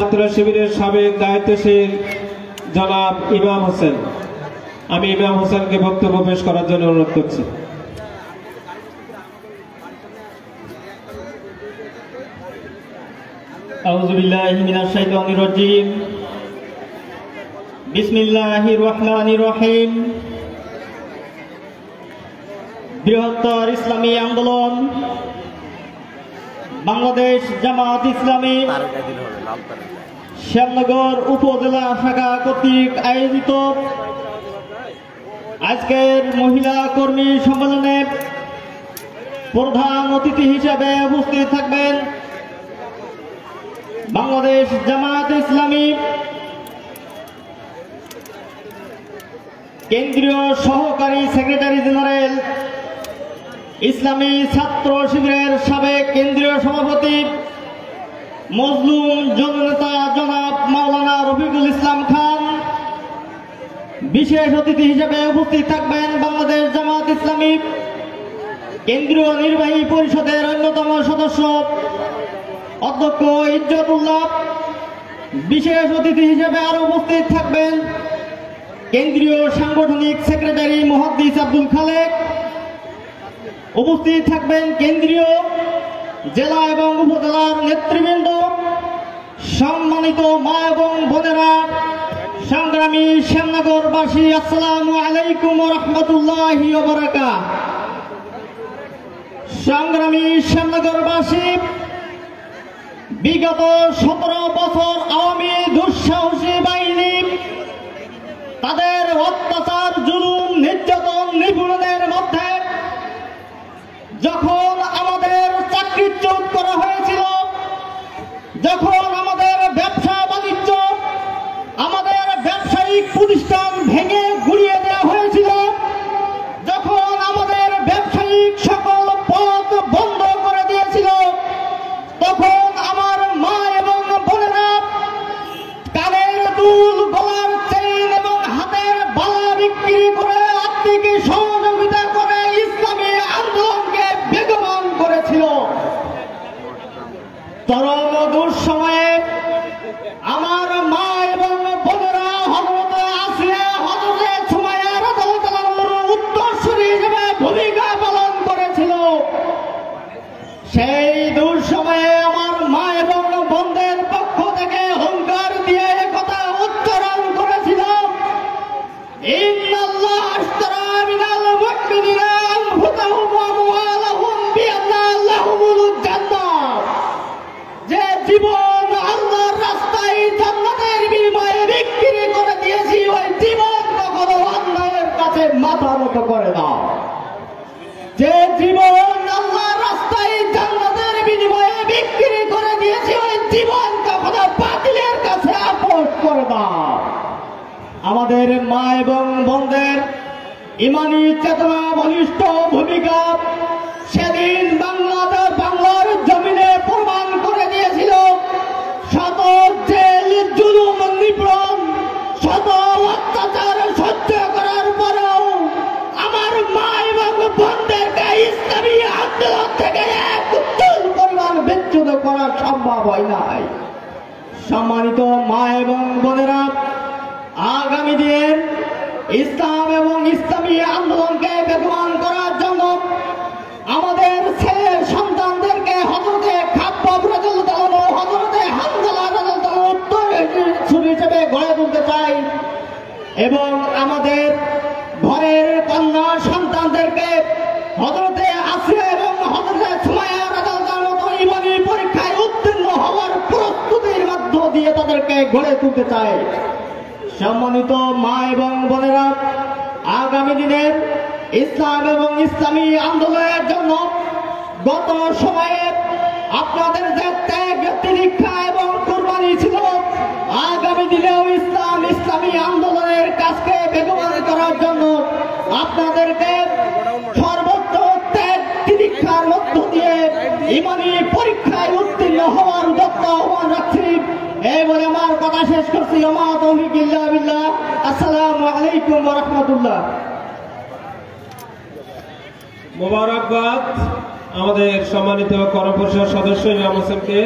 ছাত্র শিবিরের সাবেক দায়িত্বশীল জনাব ইমাম হোসেন, আমি ইমাম হোসেনকে বক্তব্য পেশ করার জন্য অনুরোধ করছি। আউযু বিল্লাহি মিনাশ শাইতানির রাজীম। বিসমিল্লাহির রহমানির রহিম। বৃহত্তর ইসলামী আন্দোলন বাংলাদেশ জামাত ইসলামী শ্যামনগর উপজেলা শাখা কর্তৃক আয়োজিত আজকের মহিলা কর্মী সম্মেলনে প্রধান অতিথি হিসেবে উপস্থিত থাকবেন বাংলাদেশ জামাত ইসলামী কেন্দ্রীয় সহকারী সেক্রেটারি জেনারেল, ইসলামী ছাত্র শিবিরের সাবেক কেন্দ্রীয় সভাপতি মজলুম জননেতা জনাব মাওলানা রফিকুল ইসলাম খান। বিশেষ অতিথি হিসেবে উপস্থিত থাকবেন বাংলাদেশ জামাত ইসলামী কেন্দ্রীয় নির্বাহী পরিষদের অন্যতম সদস্য অধ্যক্ষ ইজ্জতুল্লাহ। বিশেষ অতিথি হিসেবে আরো উপস্থিত থাকবেন কেন্দ্রীয় সাংগঠনিক সেক্রেটারি মুহাদ্দিস আব্দুল খালেক। উপস্থিত থাকবেন কেন্দ্রীয় জেলা এবং উপজেলার নেতৃবৃন্দ, সম্মানিত মা এবং বোনেরা, সংগ্রামী শ্যামনগরবাসী, আসসালামু আলাইকুম ওয়া রাহমাতুল্লাহি ওয়া বারাকাতুহু। সংগ্রামী শ্যামনগরবাসী, বিগত 17 বছর আওয়ামী দুঃসাহসী বাহিনী তাদের অত্যাচার, জুলুম, নির্যাতন, নিপীড়নের মধ্যে যখন আমাদের চাকরিচ্যুত করা হয়েছিল, যখন আমাদের ব্যবসা বাণিজ্য, আমাদের ব্যবসায়িক প্রতিষ্ঠান ভেঙে গুড়িয়ে দেওয়া হয়েছিল, যখন আমাদের ব্যবসায়িক সকল পথ বন্ধ করে দিয়েছিল, তখন আমার মা এবং বোনেরা কানের দুল, গলার চেইন এবং হাতের বালা বিক্রি করে আর্থিক সহযোগিতা করে ইসলামী আন্দোলনকে বেগবান করেছিল। চরম দুঃসময়ে আমার মা এবং বোনেরা হযরতে আসিয়া, হযরতে সুমাইয়া রাদিয়াল্লাহু আনহুর উত্তরসূরি হিসেবে ভূমিকা পালন করেছিল। সেই দুঃসময়ে আমার মা এবং বোনদের পক্ষ থেকে হুঙ্কার দিয়ে কথা উচ্চারণ করেছিল, ইন্নাল্লাহ আশতারা মিনাল মুমিনিনা আনফুসাহুম ওয়া আমওয়ালাহুম বিআন্না লাহুমুল জান্নাহ। যে জীবন আল্লাহর রাস্তায় জান্নাতের বিনিময়ে বিক্রি করে দিয়েছি, ওই জীবন কখনো অন্যায়ের কাছে মাথা নত করে না। যে জীবন আল্লাহর রাস্তায় জান্নাতের বিনিময়ে বিক্রি করে দিয়েছি, ওই জীবন কখনো বাতিলের কাছে আপোষ করে না। আমাদের মা এবং বোনদের ইমানি চেতনা, বলিষ্ঠ ভূমিকা সেদিন বাংলার জমিনে প্রমাণ করে দিয়েছিল। শত জেল, জুলুম, নিপীড়ন, শত অত্যাচার সহ্য করার পরেও আমার মা এবং বোনদেরকে ইসলামী আন্দোলন থেকে এক চুল পরিমাণ বিচ্যুত করা সম্ভব হয় নাই। সম্মানিত মা এবং বোনেরা, আগামী দিনের ইসলাম এবং ইসলামী আন্দোলনকে বেগবান করার জন্য আমাদের ছেলে সন্তানদেরকে হযরতে খাব্বাব রাদিয়াল্লাহু আনহু, হযরতে হামজালা রাদিয়াল্লাহু আনহু উত্তরসূরি হিসেবে গড়ে তুলতে চাই এবং আমাদের ঘরের কন্যা সন্তানদেরকে হযরতে আসিয়া এবং হযরতে সুমাইয়া রাদিয়াল্লাহু আনহু মতো ঈমানী পরীক্ষায় উত্তীর্ণ হওয়ার প্রস্তুতির মধ্য দিয়ে তাদেরকে গড়ে তুলতে চাই। সম্মানিত মা এবং বোনেরা, আগামী দিনের ইসলাম এবং ইসলামী আন্দোলনের জন্য গত সময়ে আপনাদের যে ত্যাগ, তিতিক্ষা এবং কুরবানি ছিল, আগামী দিনেও ইসলামী আন্দোলনের কাজকে বেগবান করার জন্য আপনাদেরকে সর্বোচ্চ ত্যাগ, তিতিক্ষার মধ্য দিয়ে ঈমানী পরীক্ষায় উত্তীর্ণ হওয়ার যত্ন আহ্বান রাখছি। এই বলে আমার কথা শেষ করছি। ওমা তৌফিক ইল্লা বিল্লাহ। আসসালামু আলাইকুম ওয়া রাহমাতুল্লাহ। মোবারকবাদ আমাদের সম্মানিত কর্মপরিষদ সদস্য ইমাম হোসেনকে।